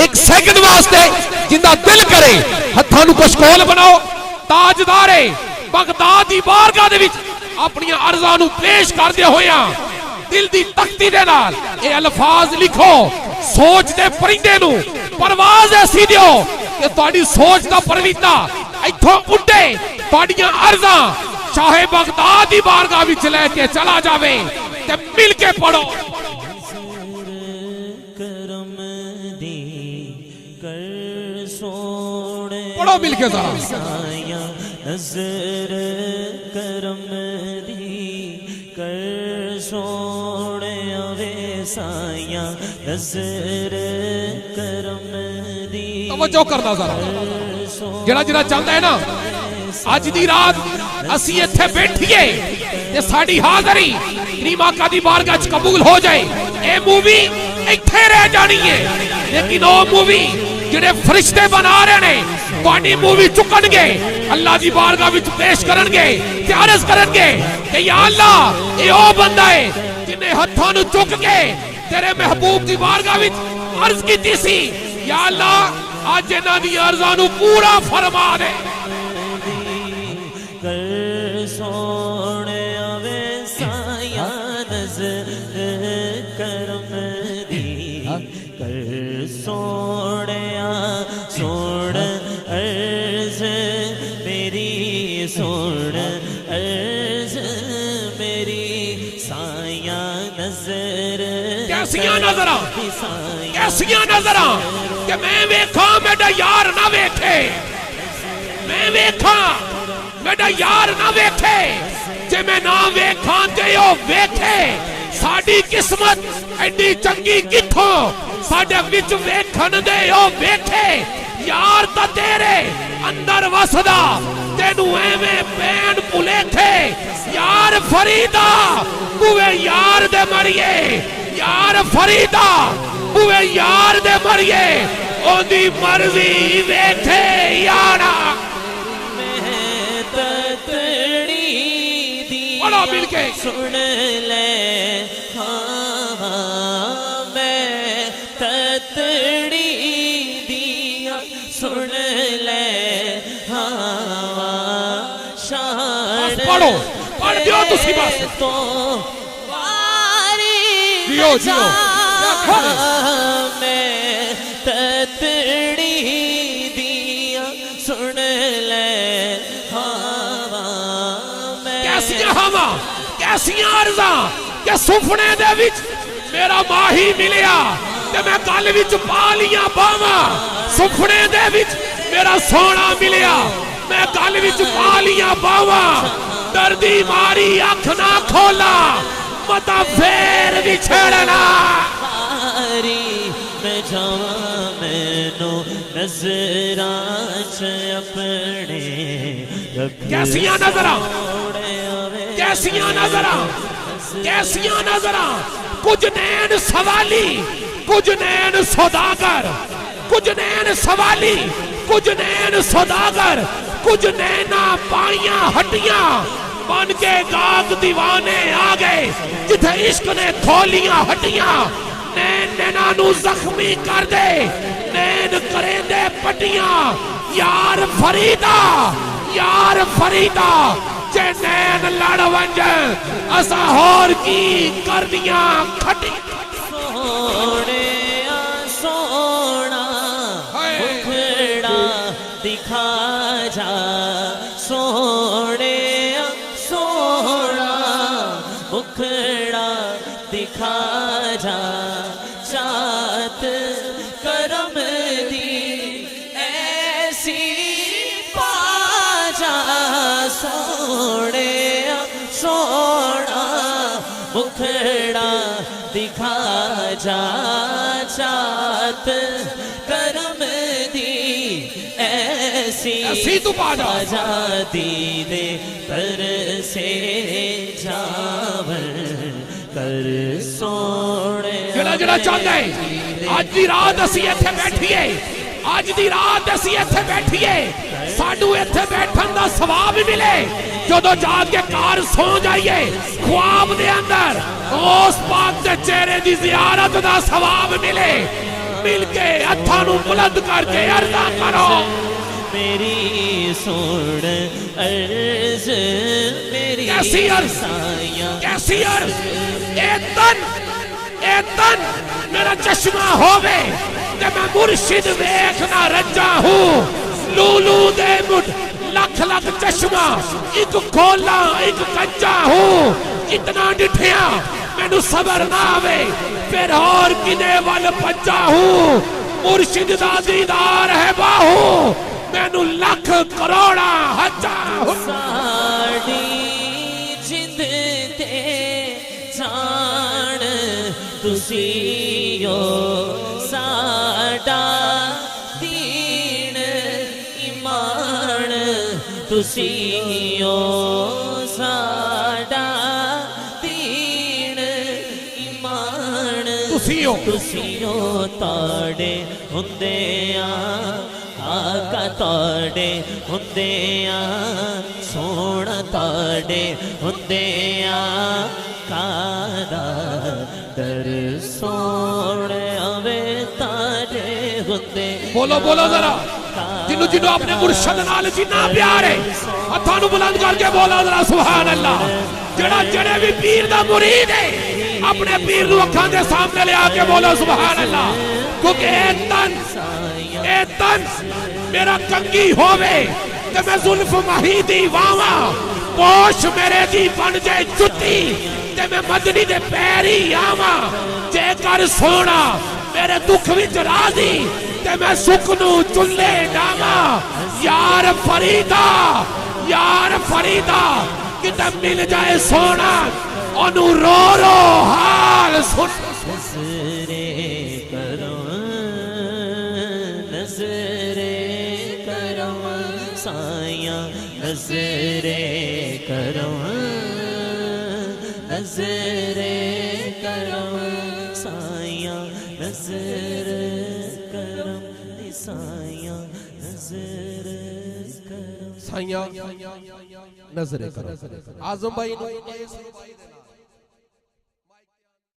ایک سیکنڈ واسطے جندہ دل کرے ہتھاں نو کشکول بناؤ تاجدارے بغداد دی بارگاہ دے وچ اپنی عرضاں نو پیش کر دے ہویا دل دی تختی دے نال اے الفاظ لکھو سوچ دے پرندے نو پرواز ایسی دیو کہ تہاڈی سوچ دا پرویتا ایتھوں اڈے تہاڈیاں عرضاں شاہ بغداد دی بارگاہ وچ لے کے چلا جاوے تے مل کے پڑھو پڑھو مل کے ذرا نظر کرم دی کر سونے آوے سایاں نظر کرم دی توجہ کرنا ذرا جڑا جڑا چاہتا ہے نا آج دی رات اسی ایتھے بیٹھیے تے ساڑی حاضری کریم آقا دی بارگاہ وچ قبول ہو جائے اے مووی ایتھے رہ جانی ہے لیکن او مووی جڑے فرشتے بنا رہے نے تہاڈی مووی چکن گے اللہ دی بارگاہ وچ پیش کرن گے تے عرض کرن گے کہ یا اللہ اے او بندہ ہے جنے ہتھاں نو چک کے تیرے محبوب دی بارگاہ وچ عرض کیتی سی یا اللہ اج انہاں دی عرضاں نو پورا فرما دے کر سونے آوے سایاں نظر کرم دی کر سونے سوڑ عرض میری سوڑ عرض میری سایاں نظر کیسیاں نظراں کیسیاں نظراں کہ میں ویکھاں میرا یار نہ ویکھے میں ویکھاں میرا یار نہ ویکھے جے میں نہ ویکھاں تے او ویکھے ساڈی قسمت ایڈی چنگی کتھوں ساڈے وچ ویکھن دے او ویکھے یار تا تیرے اندر وسدا تینو ایویں پین پلیٹھے یار فریدا بوے یار دے مریے یار فریدا بوے یار دے مریے اون دی مرضی ویکھے یارا بڑا مل کے سن لے ہاں میں تتڑی دیا سن لے ہاں شان پڑھو پڑھ دیو تسی بس تو واری جیو جیو میں تتڑی دیا سن لے کیسیاں ہوا کیسیاں عرضاں کہ سفنے دے وچ میرا ماہی ملیا تے میں گل وچ پا لیاں باواں سفنے دے وچ میرا سونا ملیا میں گل وچ پا لیاں باواں دردی ماری اکھ نہ کھولا متا پھر وچھڑنا میں جاواں مینو نظراں چ اپنے کیسیاں نظراں کیسیاں نظراں کیسیاں نظراں کچھ نین سوالی کچھ نین سوداگر کچھ نین سوالی کچھ نین سوداگر کچھ نینا پائیاں ہٹیاں بن کے گاگ دیوانے آگئے جتھے عشق نے کھولیاں ہٹیاں نین نینا نو زخمی کر دے نین کریں دے پٹیاں یار فریدا یار فریدا جے نین لڑ ونجن اسا ہور کی کر دیاں کھٹی سونے سونا مکھڑا دکھا جا سونے سونا مکھڑا دکھا جا چاہت کرم دی ایسی پا جا سونے سونا مکھڑا دکھا جا چاہت کرم دی ایسی تو پا جا دیدے پر سے جاور کر سوڑے جڑا جڑا چاہتا ہے آج دی رات اسی ایتھے بیٹھیے آج دی رات اسی ایتھے بیٹھیے ساڈو ایتھے بیٹھن دا ثواب ملے جدو جا کے کار سو جائیے خواب دے اندر اس پاک دے چہرے دی زیارت دا ثواب ملے مل کے ہتھاں نوں بلند کر کے عرض کرو میری سوڑ عرض میری کیسی عرض سایہ کیسی عرض اے تن میرا چشمہ ہووے کہ میں مرشد ویکھنا رنجا ہوں لولو دے مڈ لکھ لکھ چشمہ ایک کھولا ایک کنجا ہوں اتنا ڈٹھیاں مینوں صبر نہ آوے پھر اور کنے وال پنجا ہوں مرشد دا دیدار ہے باہو مینوں لکھ کروڑا حجا ہوں ساڑی جند تے جان تسیو ساڑا دین ایمان تسیو ساڑا دین ایمان تسیو تاڑے ہندیاں آقا تاڑے ہندیاں سونا تاڑے ہندیاں کادا در سوڑے اوے تاڑے ہندے بولو بولو ذرا جنو جنو اپنے مرشد نال جنہ پیارے ہتھانو بلند کر کے بولو ذرا سبحان اللہ جڑا جڑے بھی پیر دا مرید ہے اپنے پیر نو اکھاں دے سامنے لے آکے بولو سبحان اللہ کیونکہ اے تن میرا کنگی ہووے کہ میں ظلف مہی دی واواں پوش میرے دی بن جائے جتی تے میں مدنی دے پیری آواں جے کر سونا میرے دکھ وچ راضی تے میں سکنو چلے ڈاواں یار فریدا کتے مل جائے سونا انو رو رو حال سن نظرے کرو سایاں نظرے کرو سایاں نظر کرو سایاں نظر کرو سایاں نظر کرو آزم بھائی